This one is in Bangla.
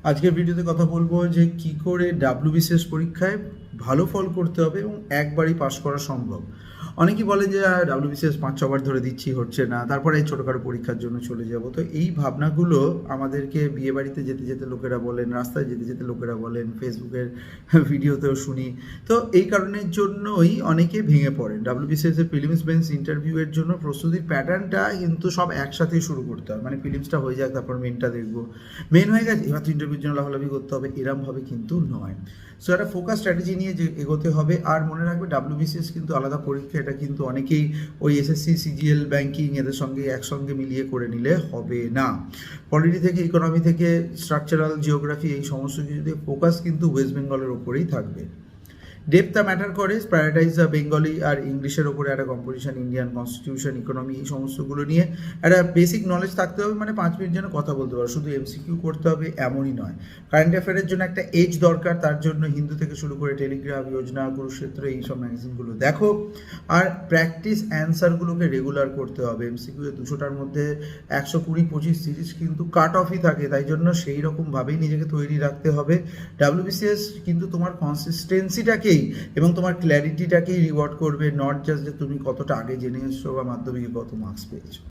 আজকের ভিডিওতে কথা বলবো যে কি করে ডাব্লিউবিসিএস পরীক্ষায় ভালো ফল করতে হবে এবং একবারই পাস করা সম্ভব। অনেকেই বলে যে ডাব্লিউবিসিএস 5-6 বার ধরে দিচ্ছি, হচ্ছে না, তারপরে এই ছোটোখাটো পরীক্ষার জন্য চলে যাব। তো এই ভাবনাগুলো আমাদেরকে বিয়েবাড়িতে যেতে যেতে লোকেরা বলেন, রাস্তায় যেতে যেতে লোকেরা বলেন, ফেসবুকের ভিডিওতেও শুনি। তো এই কারণের জন্যই অনেকে ভেঙে পড়েন। ডাব্লিউবিসিএসের প্রিলিমস মেন্স ইন্টারভিউয়ের জন্য প্রস্তুতির প্যাটার্নটা কিন্তু সব একসাথেই শুরু করতে হয়। মানে প্রিলিমসটা হয়ে যাক, তারপর মেনটা দেখবো, মেন হয়ে গেছে এবার তো ইন্টারভিউর জন্য লাফালাফি করতে হবে, এরমভাবে কিন্তু নয়। সো একটা ফোকাস স্ট্র্যাটেজি নিয়ে যে এগোতে হবে। আর মনে রাখবে ডাব্লিউবিসিএস কিন্তু আলাদা পরীক্ষা, এটা কিন্তু অনেকেই ওই এসএসসি, সিজিএল, ব্যাঙ্কিং এদের সঙ্গে একসঙ্গে মিলিয়ে করে নিলে হবে না। পলিটি থেকে, ইকোনমি থেকে, স্ট্রাকচারাল, জিওগ্রাফি, এই সমস্ত কিছু দিয়ে ফোকাস কিন্তু ওয়েস্ট বেঙ্গলের ওপরেই থাকবে। ডেপথটা ম্যাটার করে, প্রায়োরিটাইজ দ্য বেঙ্গলি আর ইংলিশের ওপরে একটা কম্পোজিশন, ইন্ডিয়ান কনস্টিটিউশন, ইকোনমি, এই সমস্তগুলো নিয়ে একটা বেসিক নলেজ থাকতে হবে। মানে 5 মিনিট যেন কথা বলতে পারো, শুধু এমসিকিউ করতে হবে এমনই নয়। কারেন্ট অ্যাফেয়ারের জন্য একটা এজ দরকার, তার জন্য হিন্দু থেকে শুরু করে টেলিগ্রাফ, যোজনা, কুরুক্ষেত্র, এইসব ম্যাগাজিনগুলো দেখো। আর প্র্যাকটিস অ্যান্সারগুলোকে রেগুলার করতে হবে। এমসিকিউ 200টার মধ্যে 120, 25, 30 কিন্তু কাট অফই থাকে, তাই জন্য সেই রকমভাবেই নিজেকে তৈরি রাখতে হবে। ডাব্লিউবিসিএস কিন্তু তোমার কনসিস্টেন্সিটাকেই এবং তোমার ক্ল্যারিটিটাকেই রিওয়ার্ড করবে, নট জাস্ট যে তুমি কতটা আগে জেনে এসছো বা মাধ্যমিকে কত মার্কস পেয়েছো।